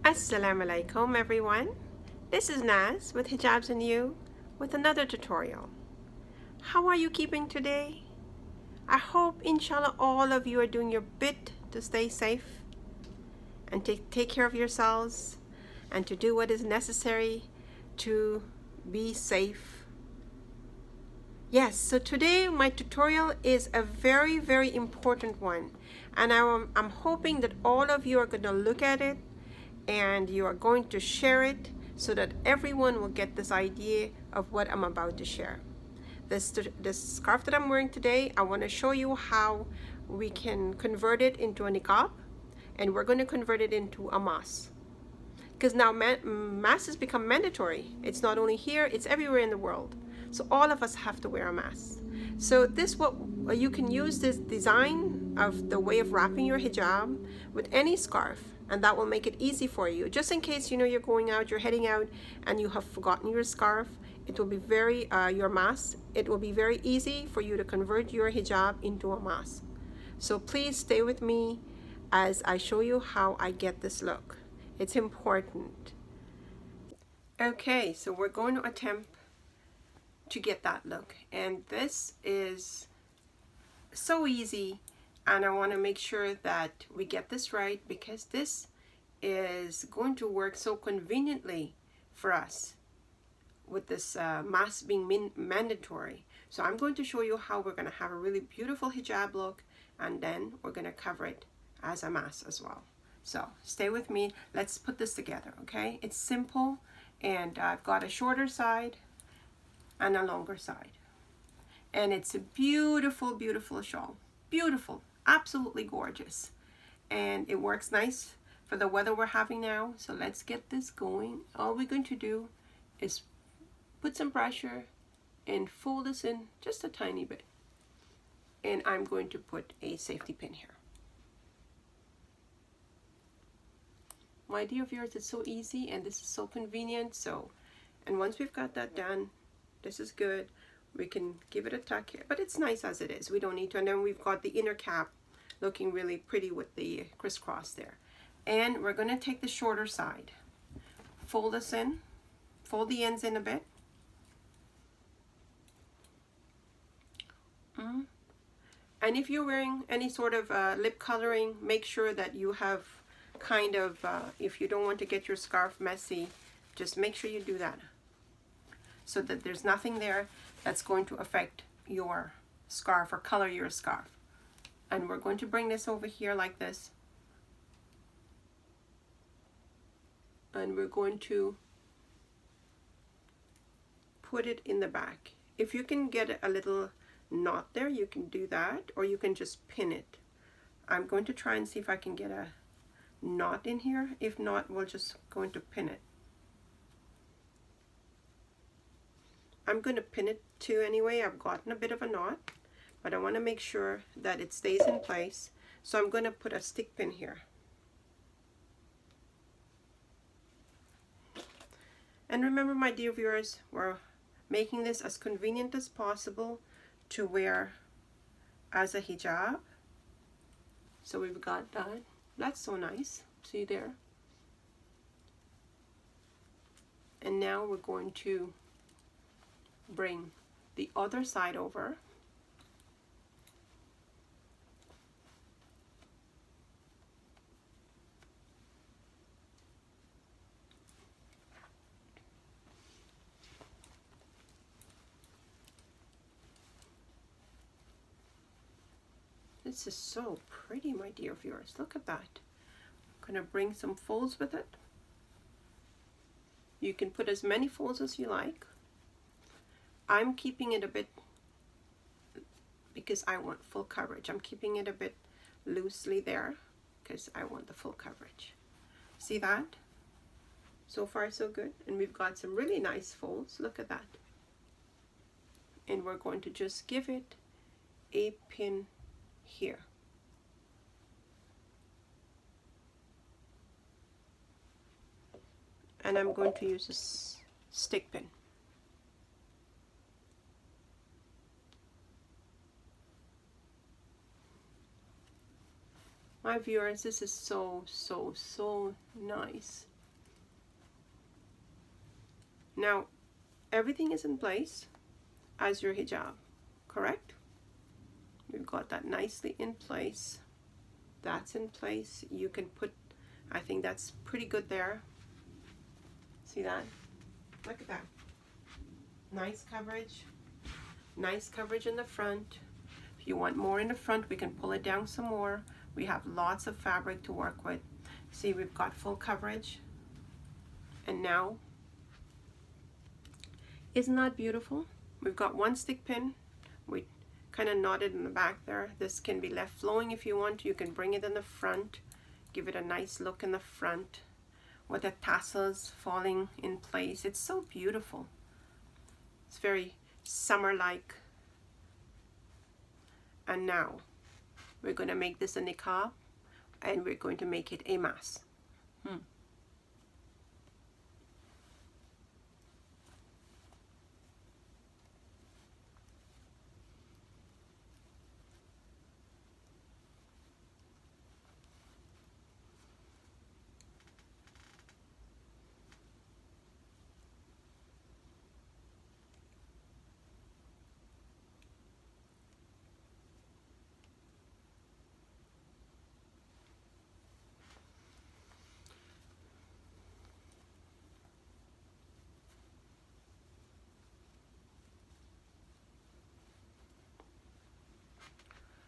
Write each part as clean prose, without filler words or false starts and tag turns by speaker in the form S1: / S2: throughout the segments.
S1: Assalamu-Alaikum everyone. This is Naz with Hijabs and You with another tutorial. How are you keeping today? I hope inshallah all of you are doing your bit to stay safe and take care of yourselves and to do what is necessary to be safe. Yes, so today my tutorial is a very important one, and I'm hoping that all of you are going to look at it and you are going to share it so that everyone will get this idea of what I'm about to share. This scarf that I'm wearing today, I want to show you how we can convert it into a niqab, and we're going to convert it into a 𝗧𝗔. Because now 𝗧𝗔 has become mandatory. It's not only here, it's everywhere in the world. So all of us have to wear a 𝗧𝗔. So you can use this design of the way of wrapping your hijab with any scarf, and that will make it easy for you. Just in case you're going out, you're heading out, and you have forgotten your scarf, it will be your 𝗧𝗔. It will be very easy for you to convert your hijab into a 𝗧𝗔. So please stay with me as I show you how I get this look. It's important. Okay, so we're going to attempt to get that look, and this is so easy, and I want to make sure that we get this right because this is going to work so conveniently for us with this 𝗧𝗔 being mandatory. So I'm going to show you how we're going to have a really beautiful hijab look, and then we're going to cover it as a 𝗧𝗔 as well. So stay with me. Let's put this together, okay? It's simple, and I've got a shorter side and a longer side. And it's a beautiful shawl. Beautiful, absolutely gorgeous. And it works nice for the weather we're having now. So let's get this going. All we're going to do is put some pressure and fold this in just a tiny bit. And I'm going to put a safety pin here. My dear viewers, it's so easy and this is so convenient. And once we've got that done, this is good. We can give it a tuck here, but it's nice as it is. We don't need to. And then we've got the inner cap looking really pretty with the crisscross there. And we're going to take the shorter side, fold this in, fold the ends in a bit. And if you're wearing any sort of lip coloring, make sure that you have kind of, if you don't want to get your scarf messy, just make sure you do that so that there's nothing there that's going to affect your scarf or color your scarf. And we're going to bring this over here like this, and we're going to put it in the back. If you can get a little knot there, you can do that, or you can just pin it. I'm going to try and see if I can get a knot in here. If not, we're just going to pin it. I'm going to pin it too anyway. I've gotten a bit of a knot, but I want to make sure that it stays in place. So I'm going to put a stick pin here. And remember, my dear viewers, we're making this as convenient as possible to wear as a hijab. So we've got that. That's so nice. See there? And now we're going to bring the other side over. This is so pretty, my dear viewers. Look at that. I'm going to bring some folds with it. You can put as many folds as you like. I'm keeping it a bit, because I want full coverage, I'm keeping it a bit loosely there because I want the full coverage. See that? So far so good. And we've got some really nice folds. Look at that. And we're going to just give it a pin here. And I'm going to use a stick pin. My viewers, this is so nice. Now, everything is in place as your hijab, correct? We've got that nicely in place. That's in place. You can put, I think that's pretty good there. See that? Look at that. Nice coverage. Nice coverage in the front. If you want more in the front, we can pull it down some more. We have lots of fabric to work with. See, we've got full coverage. And now, isn't that beautiful? We've got one stick pin. We kind of knotted in the back there. This can be left flowing if you want. You can bring it in the front, give it a nice look in the front with the tassels falling in place. It's so beautiful. It's very summer-like. And now we're going to make this a niqab, and we're going to make it a mask.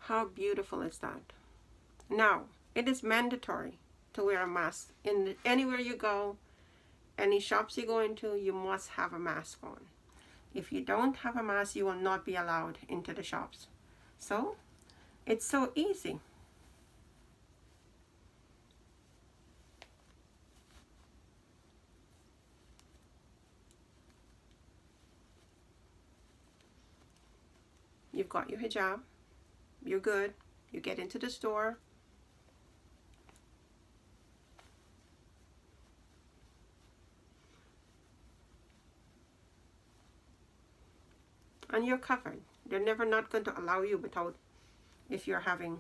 S1: How beautiful is that? Now, it is mandatory to wear a mask. Anywhere you go, any shops you go into, you must have a mask on. If you don't have a mask, you will not be allowed into the shops. So, it's so easy. You've got your hijab. You're good. You get into the store. And you're covered. They're never not going to allow you without, if you're having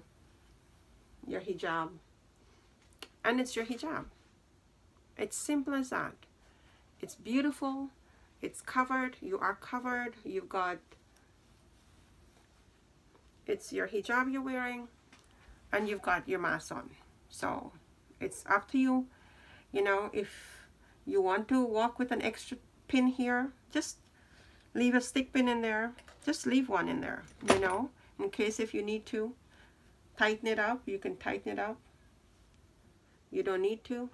S1: your hijab. And it's your hijab. It's simple as that. It's beautiful. It's covered. You are covered. You've got, it's your hijab you're wearing, and you've got your mask on. So it's up to you. You know, if you want to walk with an extra pin here, just leave a stick pin in there. Just leave one in there, you know, in case if you need to tighten it up, you can tighten it up. You don't need to.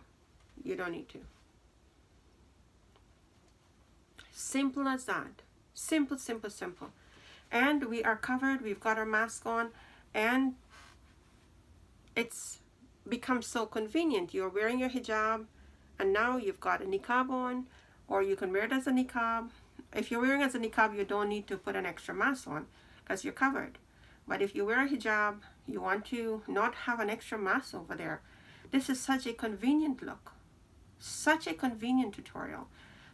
S1: You don't need to. Simple as that. Simple, simple, simple. And we are covered. We've got our mask on, and it's become so convenient. You're wearing your hijab, and now you've got a niqab on, or you can wear it as a niqab. If you're wearing it as a niqab, you don't need to put an extra mask on because you're covered. But if you wear a hijab, you want to not have an extra mask over there. This is such a convenient look. Such a convenient tutorial.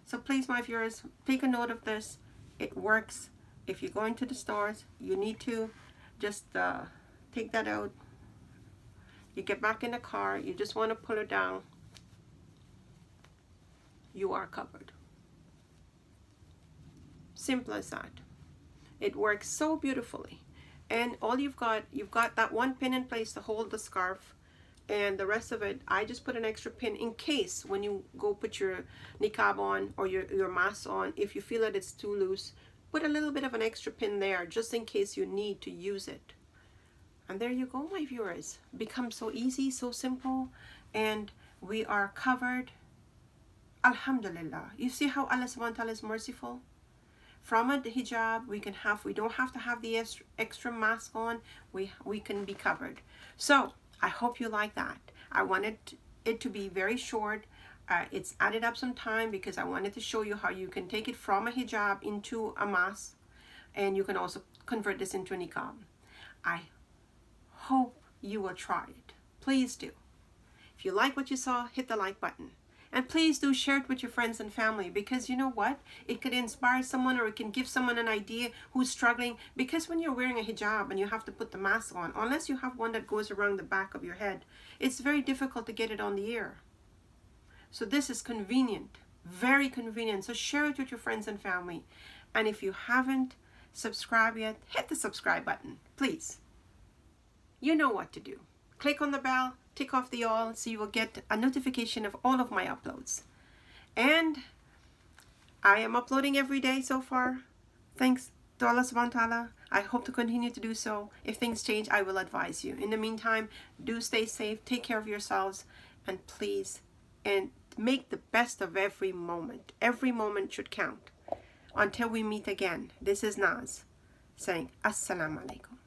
S1: So please, my viewers, take a note of this. It works. If you go into the stores, you need to just take that out. You get back in the car, you just want to pull it down. You are covered. Simple as that. It works so beautifully. And all you've got that one pin in place to hold the scarf, and the rest of it, I just put an extra pin in case when you go put your niqab on or your mask on, if you feel that it's too loose, put a little bit of an extra pin there just in case you need to use it. And there you go, my viewers. Become so easy, so simple, and we are covered. Alhamdulillah. You see how Allah subhanahu wa ta'ala is merciful? From a hijab, we don't have to have the extra mask on. We can be covered. So I hope you like that. I wanted it to be very short. It's added up some time because I wanted to show you how you can take it from a hijab into a mask, and you can also convert this into a niqab. I hope you will try it. Please do. If you like what you saw, hit the like button. And please do share it with your friends and family, because you know what? It could inspire someone, or it can give someone an idea who's struggling. Because when you're wearing a hijab and you have to put the mask on, unless you have one that goes around the back of your head, it's very difficult to get it on the ear. So this is convenient. Very convenient. So share it with your friends and family. And if you haven't subscribed yet, hit the subscribe button, please. You know what to do. Click on the bell, tick off the all, so you will get a notification of all of my uploads. And I am uploading every day so far. Thanks to Allah subhanahu wa ta'ala. I hope to continue to do so. If things change, I will advise you. In the meantime, do stay safe, take care of yourselves, and please, and make the best of every moment. Every moment should count. Until we meet again, this is Naz saying Assalamu Alaikum.